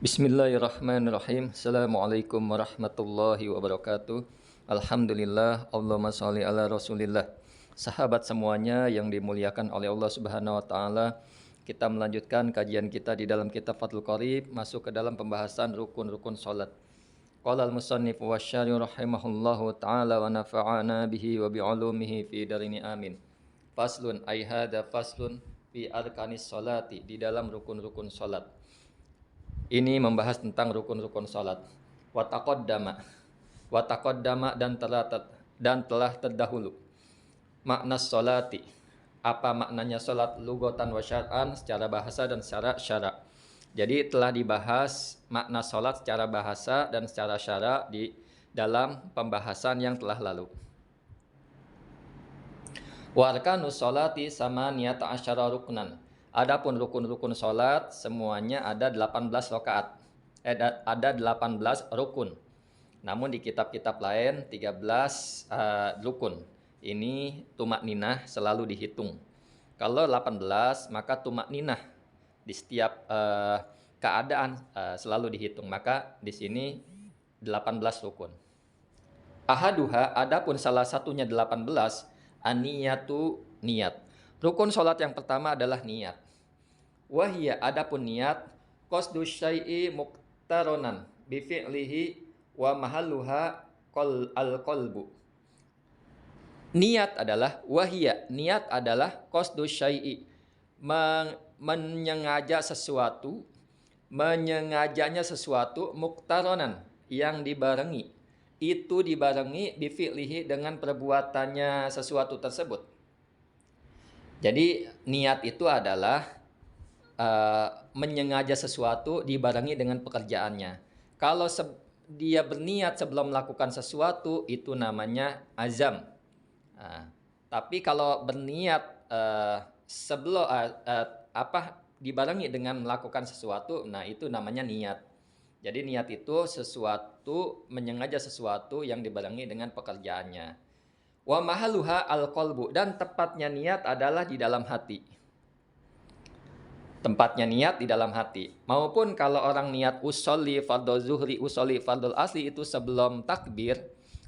Bismillahirrahmanirrahim. Assalamualaikum warahmatullahi wabarakatuh. Alhamdulillah, Allahumma sholli ala Rasulillah. Sahabat semuanya yang dimuliakan oleh Allah Subhanahu wa taala, kita melanjutkan kajian kita di dalam kitab Fathul Qorib, masuk ke dalam pembahasan rukun-rukun salat. Qala al-musannif wa syari rahimahullahu taala wa nafa'ana bihi wa bi'ulumihi fi darini amin. Faslun ay hadza faslun fi arkanis salati, di dalam rukun-rukun salat. Ini membahas tentang rukun-rukun salat. Wa taqaddama dan telah terdahulu. Makna salati, apa maknanya salat lugatan wa syar'an, secara bahasa dan secara syara'. Jadi telah dibahas makna salat secara bahasa dan secara syara' di dalam pembahasan yang telah lalu. Wa arkanus salati samaniyata asyara ruknan. Adapun rukun-rukun salat semuanya ada 18 rakaat. Ada 18 rukun. Namun di kitab-kitab lain 13 rukun. Ini tumakninah selalu dihitung. Kalau 18 maka tumakninah di setiap keadaan selalu dihitung. Maka di sini 18 rukun. Ahaduha, adapun salah satunya 18, aniyatu, niat. Rukun salat yang pertama adalah niat. Wahia, adapun niat, qasdu syai'i muqtaronan bi fi'lihi wa mahalluha al-qalbu. Niat adalah wahia, niat adalah qasdu syai'i, menyengajanya sesuatu muqtaronan, yang dibarengi. Itu dibarengi bi fi'lihi, dengan perbuatannya sesuatu tersebut. Jadi niat itu adalah menyengaja sesuatu dibarengi dengan pekerjaannya. Kalau dia berniat sebelum melakukan sesuatu, itu namanya azam. Tapi kalau berniat sebelum dibarengi dengan melakukan sesuatu, nah itu namanya niat. Jadi niat itu sesuatu, menyengaja sesuatu yang dibarengi dengan pekerjaannya. Wa mahaluha al-qalbu, dan tepatnya niat adalah di dalam hati. Tempatnya niat di dalam hati. Maupun kalau orang niat usolli fardhu zuhri, usolli fardhu asli, itu sebelum takbir,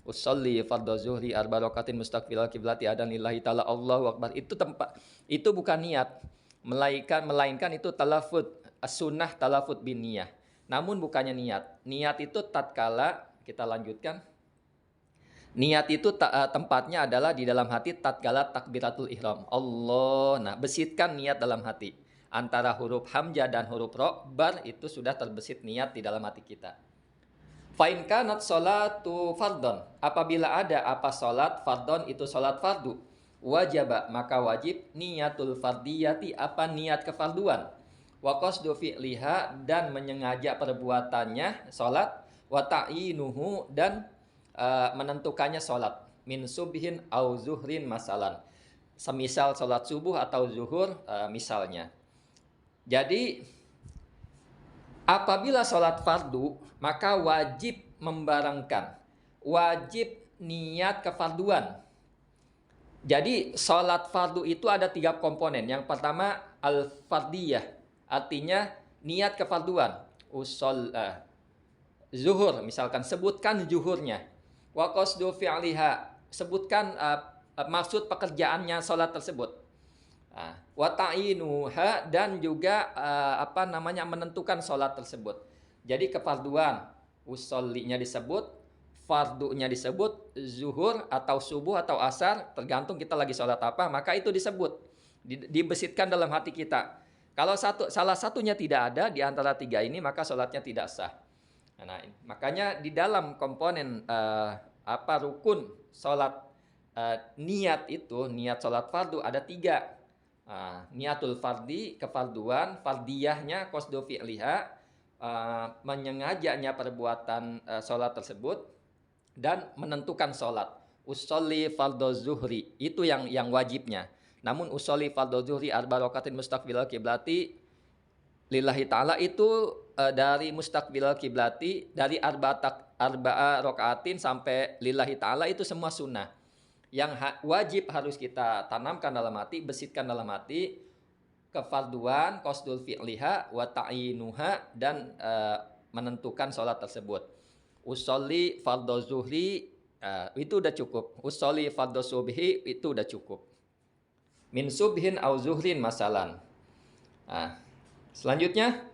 usolli fardhu zuhri arba rakatin mustaqbilal kiblati adan lillahi ta'ala Allahu akbar, itu bukan niat, melainkan itu talafud, sunnah talafud bin niyah. Namun bukannya niat. Niat itu tatkala, kita lanjutkan. Niat itu tempatnya adalah di dalam hati tatkala takbiratul ihram. Allah, nah besitkan niat dalam hati. Antara huruf hamzah dan huruf ro, bar, itu sudah terbesit niat di dalam hati kita. Fa in kanat sholatu fardhon, apabila ada apa salat fardhon, itu salat fardu, wajaba, maka wajib niatul fardiyati, apa niat kefarduan, wa qasdu fi'liha, dan menyengaja perbuatannya salat, wa ta'inuhu, dan menentukannya salat, min subhin au zuhrin masalan, semisal salat subuh atau zuhur misalnya. Jadi apabila sholat fardu, maka wajib membarengkan, wajib niat kefarduan. Jadi sholat fardu itu ada 3 komponen. Yang pertama al-fardiyah, artinya niat kefarduan. Zuhur misalkan, sebutkan zuhurnya. Wa qasdu fi'liha, sebutkan maksud pekerjaannya sholat tersebut. Wa ta'inuha, dan juga menentukan sholat tersebut. Jadi kefarduan, usollinya disebut, fardunya disebut, zuhur atau subuh atau asar, tergantung kita lagi sholat apa, maka itu disebut, dibesitkan dalam hati kita. Kalau salah satunya tidak ada di antara 3 ini, maka sholatnya tidak sah. Nah, makanya di dalam komponen rukun sholat, niat itu, niat sholat fardu ada 3. Niatul fardi, kefarduan, fardiyahnya qasdu fi'liha, menyengajanya perbuatan sholat tersebut, dan menentukan sholat. Usolli fardhu zuhri, itu yang wajibnya. Namun usolli fardhu zuhri arba rakatin mustaqbilal kiblati lillahi ta'ala, itu dari mustaqbilal kiblati, dari arba'a rakaatin sampai lillahi ta'ala, itu semua sunnah. Yang wajib harus kita tanamkan dalam hati, besitkan dalam hati, kefarduan, qasdul fi'liha wa ta'inuha, dan menentukan sholat tersebut. Usolli fardhu zuhri, itu udah cukup. Usolli fardhu subhi, itu udah cukup. Min subhin au zuhrin masalan. Selanjutnya,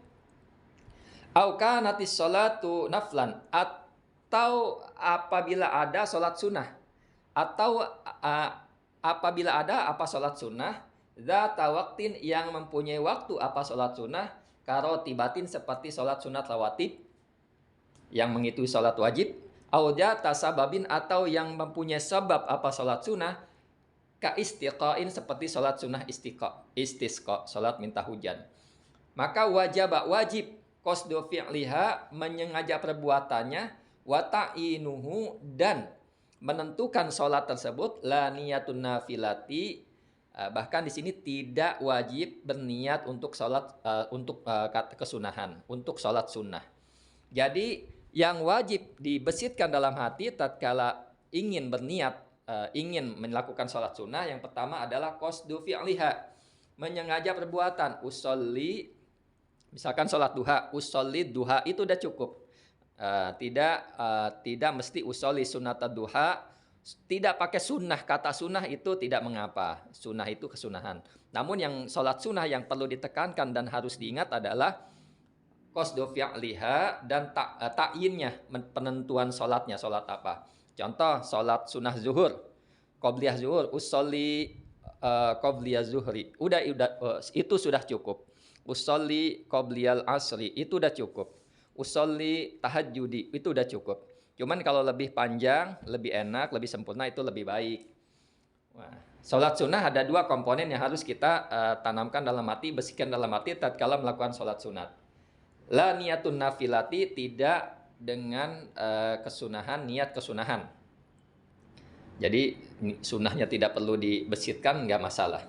au kanatis sholatu naflan, atau apabila ada sholat sunnah, atau apabila ada apa sholat sunnah, dzata waqtin, yang mempunyai waktu apa sholat sunnah, karotibatin, seperti sholat sunat rawatib yang mengikuti sholat wajib, au dzata sababin, atau yang mempunyai sebab apa sholat sunnah, ka istiqain, seperti sholat sunnah istisqa, sholat minta hujan. Maka wajib qasdu fi'liha, menyengaja perbuatannya, wa ta'inuhu, dan menentukan sholat tersebut, la niyatun nafilati, bahkan di sini tidak wajib berniat untuk sholat kesunahan, untuk sholat sunnah. Jadi yang wajib dibesitkan dalam hati tatkala ingin berniat, ingin melakukan sholat sunnah, yang pertama adalah qasdu fi'liha, menyengaja perbuatan. Usolli, misalkan sholat duha, usolli duha, itu udah cukup. Tidak mesti usolli sunata duha, tidak pakai sunnah, kata sunnah itu tidak mengapa, sunnah itu kesunahan. Namun yang sholat sunnah yang perlu ditekankan dan harus diingat adalah qasdu fi'liha dan ta'yinnya, penentuan sholatnya, sholat apa. Contoh sholat sunnah zuhur, qobliyah zuhur, usolli qobliyah zuhri, itu sudah cukup. Usolli qobliyal asri, itu udah cukup. Usolli tahajjudi, itu udah cukup. Cuman kalau lebih panjang, lebih enak, lebih sempurna, itu lebih baik. Sholat sunnah ada dua komponen yang harus kita tanamkan dalam hati, besikan dalam hati tatkala melakukan sholat sunat. La niyatun nafilati, tidak dengan kesunahan, niat kesunahan. Jadi sunnahnya tidak perlu dibesitkan, nggak masalah.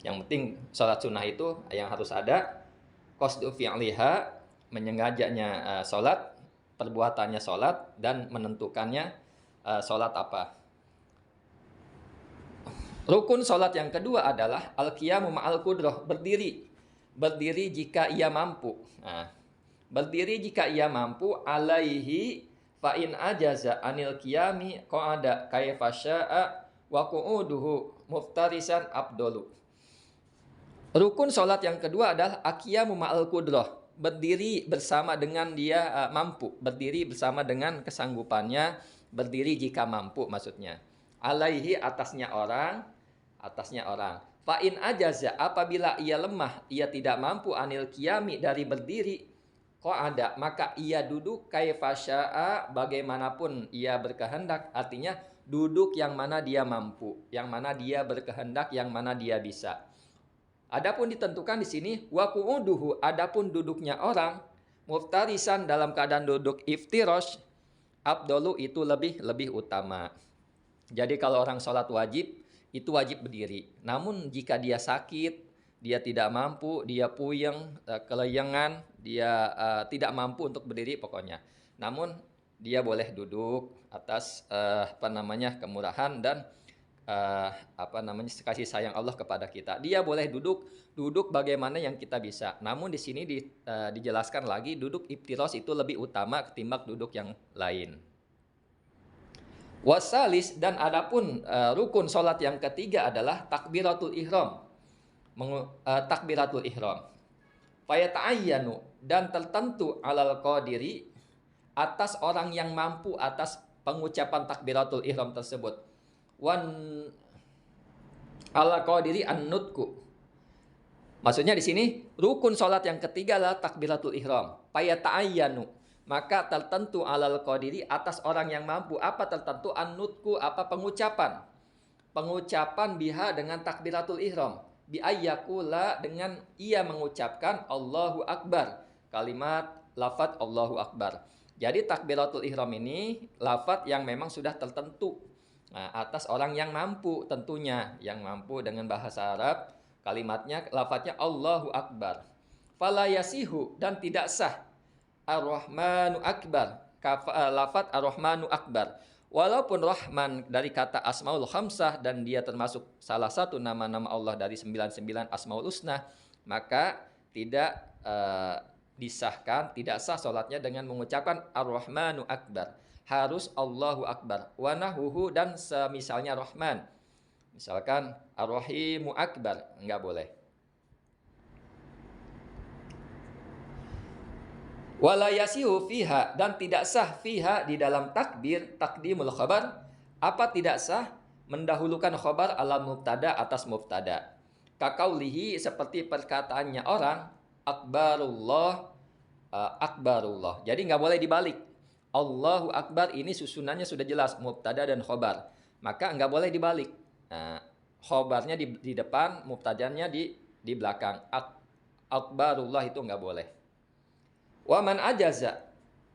Yang penting sholat sunnah itu yang harus ada qasdu fi'liha, menyengajanya sholat, perbuatannya sholat, dan menentukannya sholat apa. Rukun sholat yang kedua adalah al-qiyamu ma'al qudrah, berdiri jika ia mampu. Berdiri jika ia mampu, alaihi fa in ajaza anil qiyami qa'ada kaifa syaa wa qu'uduhu muftarisan abdolu. Rukun sholat yang kedua adalah al-qiyamu ma'al qudrah, berdiri bersama dengan dia mampu, berdiri bersama dengan kesanggupannya, berdiri jika mampu maksudnya. Alaihi, atasnya orang. Fa in ajaza, apabila ia lemah, ia tidak mampu, anil qiyami, dari berdiri, qa'ada, maka ia duduk, kaifa syaa, bagaimanapun ia berkehendak, artinya duduk yang mana dia mampu, yang mana dia berkehendak, yang mana dia bisa. Adapun ditentukan di sini wa qu'uduhu, adapun duduknya orang, muftarisan, dalam keadaan duduk iftirash, afdalu, itu lebih utama. Jadi kalau orang sholat wajib itu wajib berdiri. Namun jika dia sakit, dia tidak mampu, dia puyeng, kelayangan, dia tidak mampu untuk berdiri pokoknya. Namun dia boleh duduk atas kemurahan dan kasih sayang Allah kepada kita. Dia boleh duduk bagaimana yang kita bisa. Namun di sini dijelaskan lagi, duduk iftiros itu lebih utama ketimbang duduk yang lain. Wasalis, dan adapun rukun sholat yang ketiga adalah takbiratul ihram. Takbiratul ihram. Fayata'ayyanu, dan tertentu alal qadiri, atas orang yang mampu atas pengucapan takbiratul ihram tersebut. Wan ala qadiri an-nutku. Maksudnya di sini rukun sholat yang ketiga adalah takbiratul ihram. Fayata'ayyanu, maka tertentu alal qadiri, atas orang yang mampu, apa tertentu, an-nutku, apa pengucapan biha, dengan takbiratul ihram, bi ayyakula, dengan ia mengucapkan Allahu Akbar, kalimat lafaz Allahu Akbar. Jadi takbiratul ihram ini lafaz yang memang sudah tertentu atas orang yang mampu, tentunya yang mampu dengan bahasa Arab, kalimatnya lafaznya Allahu Akbar. Fala yasihu, dan tidak sah Ar-Rahmanu Akbar, lafaz Ar-Rahmanu Akbar. Walaupun Rahman dari kata Asmaul Khamsah, dan dia termasuk salah satu nama-nama Allah dari 99 Asmaul Husna, maka tidak disahkan, tidak sah sholatnya dengan mengucapkan Ar-Rahmanu Akbar. Harus Allahu Akbar. Wa nahuhu, dan semisalnya Rahman. Misalkan Ar-Rahimu Akbar, enggak boleh. Wala yasihu fiha, dan tidak sah fiha di dalam takbir takdimul khabar. Apa tidak sah? Mendahulukan khabar ala mubtada atas mubtada. Kakaulihi, seperti perkataannya orang, akbarullah, akbarullah. Jadi nggak boleh dibalik. Allahu Akbar ini susunannya sudah jelas, mubtada dan khobar. Maka nggak boleh dibalik. Nah, khobarnya di depan, mubtadanya di belakang. Akbarullah itu nggak boleh. Waman ajaza,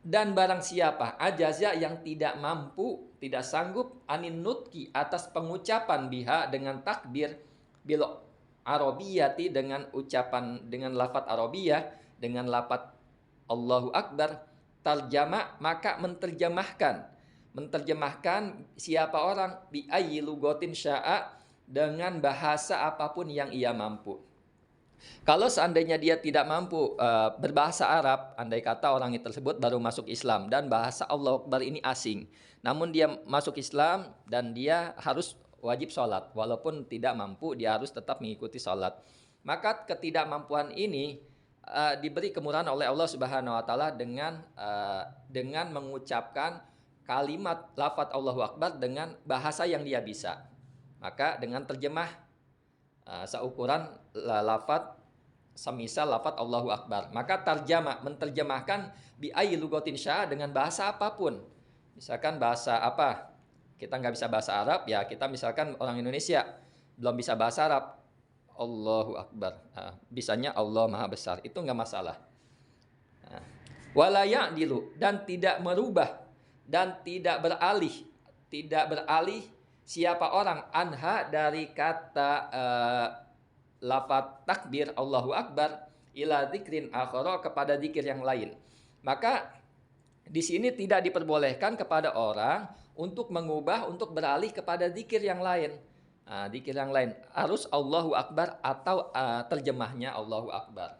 dan barang siapa ajaza yang tidak mampu, tidak sanggup, anin nutki atas pengucapan biha dengan takbir, bil arabiyati dengan ucapan, dengan lafaz arabiyah, dengan lafaz Allahu Akbar, tarjama, maka menterjemahkan siapa orang bi ayyi lugatin sya'a, dengan bahasa apapun yang ia mampu. Kalau seandainya dia tidak mampu berbahasa Arab, andai kata orang tersebut baru masuk Islam dan bahasa Allahu Akbar ini asing, namun dia masuk Islam dan dia harus wajib sholat, walaupun tidak mampu dia harus tetap mengikuti sholat. Maka ketidakmampuan ini diberi kemurahan oleh Allah Subhanahu Wa Taala dengan mengucapkan kalimat lafaz Allahu Akbar dengan bahasa yang dia bisa. Maka dengan terjemah seukuran lafaz semisal lafaz Allahu Akbar, maka tarjama, menterjemahkan bi ayyi lugatin syaa, dengan bahasa apapun. Misalkan bahasa apa? Kita nggak bisa bahasa Arab, ya kita misalkan orang Indonesia belum bisa bahasa Arab, Allahu Akbar, bisanya Allah Maha Besar, itu nggak masalah. Wala ya'dilu, dan tidak merubah dan tidak beralih siapa orang anha dari kata lafaz takbir Allahu Akbar ila dzikrin akhara, kepada zikir yang lain. Maka di sini tidak diperbolehkan kepada orang untuk mengubah, untuk beralih kepada zikir yang lain. Zikir yang lain harus Allahu Akbar atau terjemahnya Allahu Akbar.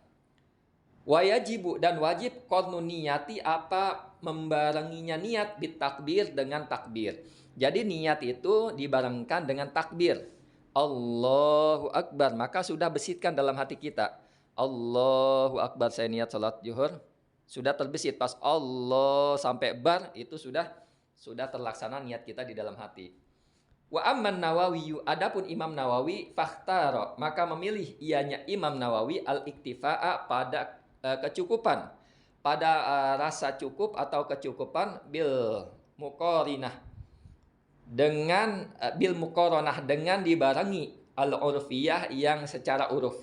Wa yajibu, dan wajib qarnun niyati, apa membarenginya niat bit takbir, dengan takbir. Jadi niat itu dibarengkan dengan takbir. Allahu Akbar, maka sudah besitkan dalam hati kita. Allahu Akbar, saya niat salat zuhur, sudah terbesit. Pas Allah sampai bar, itu sudah terlaksana niat kita di dalam hati. Wa amman Nawawi, adapun Imam Nawawi, fakhtaro, maka memilih ianya Imam Nawawi al-iktifa'a, pada kecukupan, pada rasa cukup atau kecukupan bil muqarinah, dengan bil muqaranah, dengan dibarengi al-urfiyah, yang secara uruf.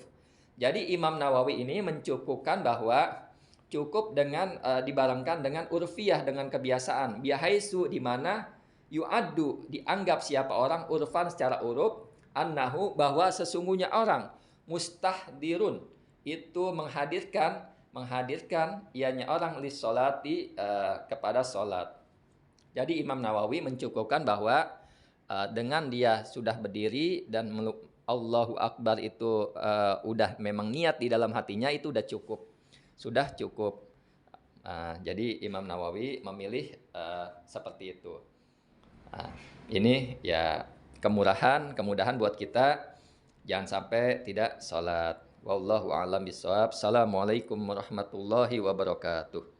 Jadi Imam Nawawi ini mencukupkan bahwa cukup dengan dibarengkan dengan urfiyah, dengan kebiasaan, bihaisu, di mana yu'addu, dianggap siapa orang, urfan, secara uruf, annahu, bahwa sesungguhnya orang, mustahdirun, itu menghadirkan ianya orang lis sholati, kepada sholat. Jadi Imam Nawawi mencukupkan bahwa dengan dia sudah berdiri dan Allahu Akbar itu udah memang niat di dalam hatinya, itu sudah cukup. Jadi Imam Nawawi memilih seperti itu. Ini ya kemudahan buat kita, jangan sampai tidak sholat. Wallahu a'lam bishawab. Assalamualaikum warahmatullahi wabarakatuh.